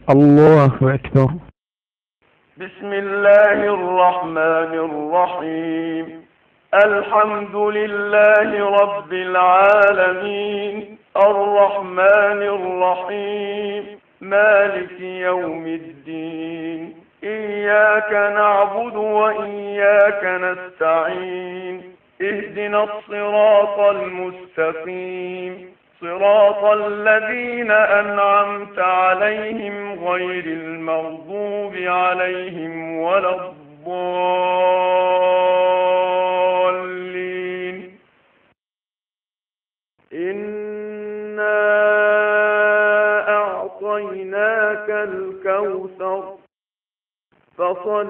الله أكبر. بسم الله الرحمن الرحيم. الحمد لله رب العالمين، الرحمن الرحيم، مالك يوم الدين. إياك نعبد وإياك نستعين. اهدنا الصراط المستقيم، صراط الذين أنعمت عليهم غير المغضوب عليهم ولا الضالين. إنا أعطيناك الكوثر، فصل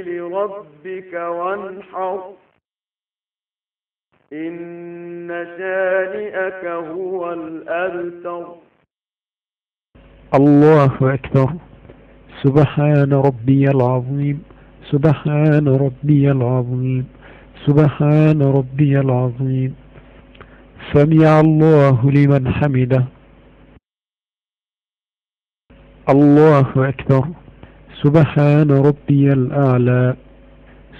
لربك وانحر، إن شانئك هو الأبتر. الله أكبر. سبحان ربي العظيم، سبحان ربي العظيم، سبحان ربي العظيم. سمع الله لمن حمده. الله أكبر. سبحان ربي الأعلى،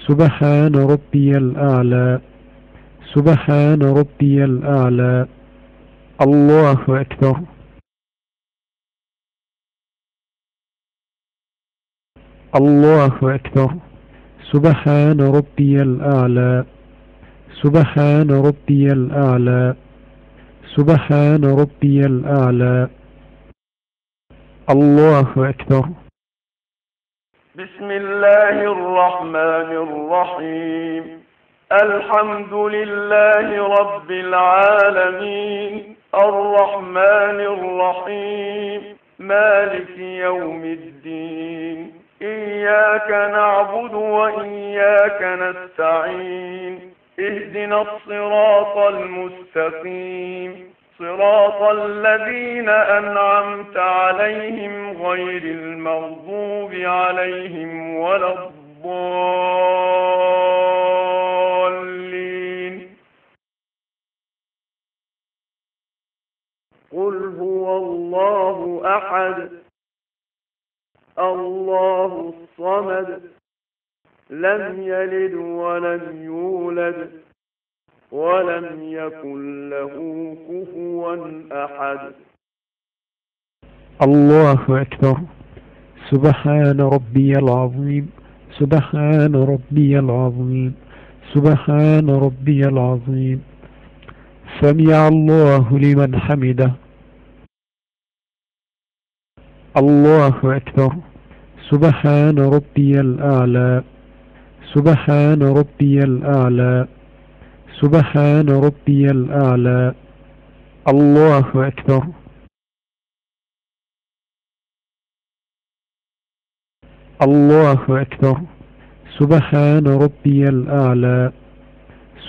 سبحان ربي الأعلى، سبحان ربي الأعلى. الله أكبر. الله أكبر. سبحان ربي الأعلى، سبحان ربي الأعلى، سبحان ربي الأعلى. الله أكبر. بسم الله الرحمن الرحيم. الحمد لله رب العالمين، الرحمن الرحيم، مالك يوم الدين. إياك نعبد وإياك نستعين. اهدنا الصراط المستقيم، صراط الذين أنعمت عليهم غير المغضوب عليهم ولا الضالين. قل هو الله أحد، الله الصمد، لم يلد ولم يولد ولم يكن له كفوا أحد. الله أكبر. سبحان ربي العظيم، سبحان ربي العظيم، سبحان ربي العظيم. سمع الله لمن حمده. الله أكبر. سبحان ربي الأعلى، سبحان ربي الأعلى، سبحان ربي الأعلى. الله أكبر. الله أكبر. سبحان ربي الأعلى،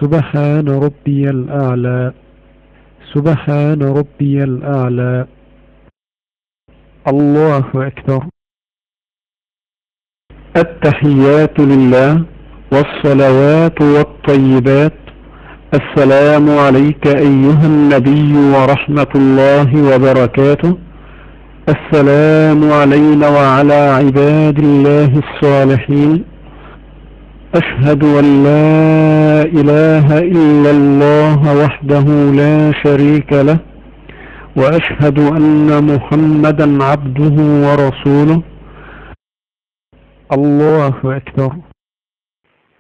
سبحان ربي الأعلى، سبحان ربي الأعلى. الله أكبر. التحيات لله والصلوات والطيبات. السلام عليك أيها النبي ورحمة الله وبركاته. السلام علينا وعلى عباد الله الصالحين. أشهد أن لا إله إلا الله وحده لا شريك له، وأشهد أن محمدا عبده ورسوله. الله أكبر.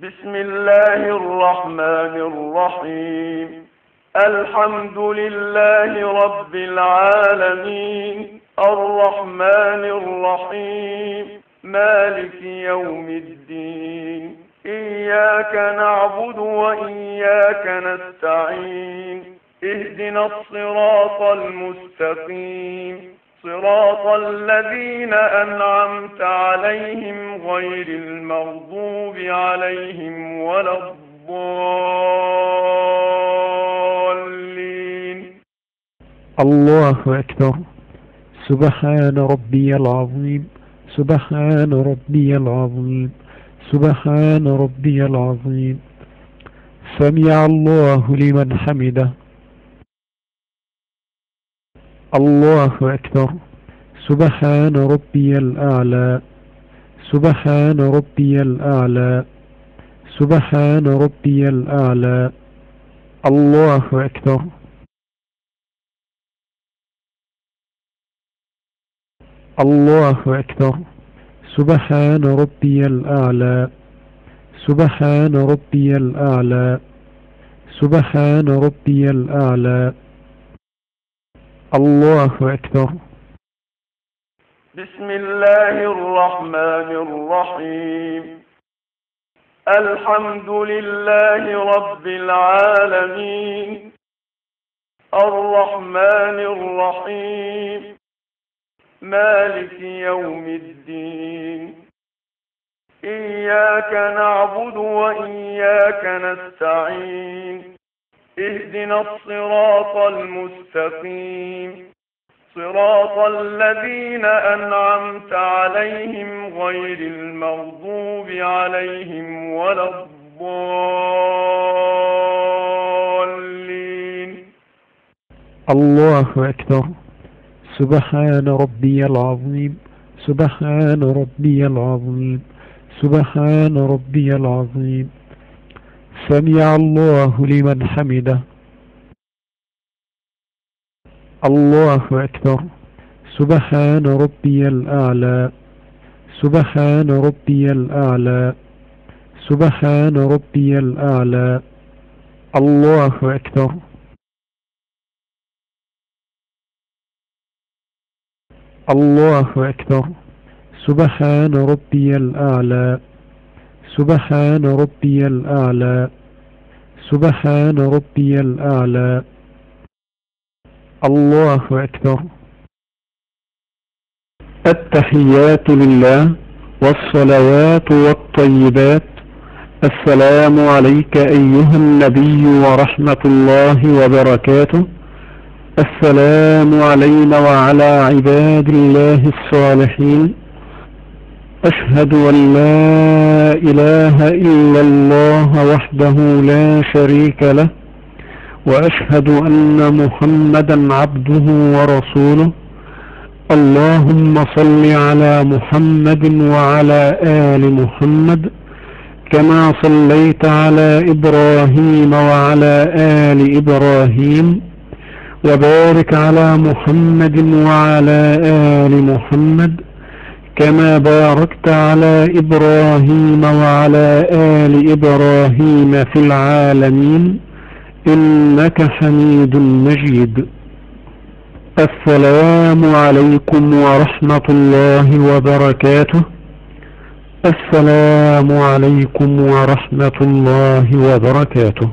بسم الله الرحمن الرحيم. الحمد لله رب العالمين، الرحمن الرحيم، مالك يوم الدين. إياك نعبد وإياك نستعين. اهدنا الصراط المستقيم، صراط الذين أنعمت عليهم غير المغضوب عليهم ولا الضالين. الله أكبر. سبحان ربي العظيم، سبحان ربي العظيم، سبحان ربي العظيم. سمع الله لمن حمده. الله أكبر. سبحان ربي الأعلى سبحان ربي الأعلى سبحان ربي الأعلى الله أكبر الله أكبر سبحان ربي الأعلى سبحان ربي الأعلى سبحان ربي الأعلى الله أكبر بسم الله الرحمن الرحيم الحمد لله رب العالمين الرحمن الرحيم مالك يوم الدين إياك نعبد وإياك نستعين اهدنا الصراط المستقيم صراط الذين أنعمت عليهم غير المغضوب عليهم ولا الضالين الله أكبر سبحان ربي العظيم سبحان ربي العظيم سبحان ربي العظيم سمع الله لمن حمده الله أكبر سبحان ربي الأعلى سبحان ربي الأعلى سبحان ربي الأعلى الله أكبر الله أكبر سبحان ربي الأعلى سبحان ربي الأعلى سبحان ربي الأعلى الله أكبر التحيات لله والصلوات والطيبات السلام عليك أيها النبي ورحمة الله وبركاته السلام علينا وعلى عباد الله الصالحين أشهد أن لا إله إلا الله وحده لا شريك له وأشهد أن محمدا عبده ورسوله اللهم صل على محمد وعلى آل محمد كما صليت على إبراهيم وعلى آل إبراهيم وبارك على محمد وعلى آل محمد كما باركت على إبراهيم وعلى آل إبراهيم في العالمين إنك حميد مجيد السلام عليكم ورحمة الله وبركاته السلام عليكم ورحمة الله وبركاته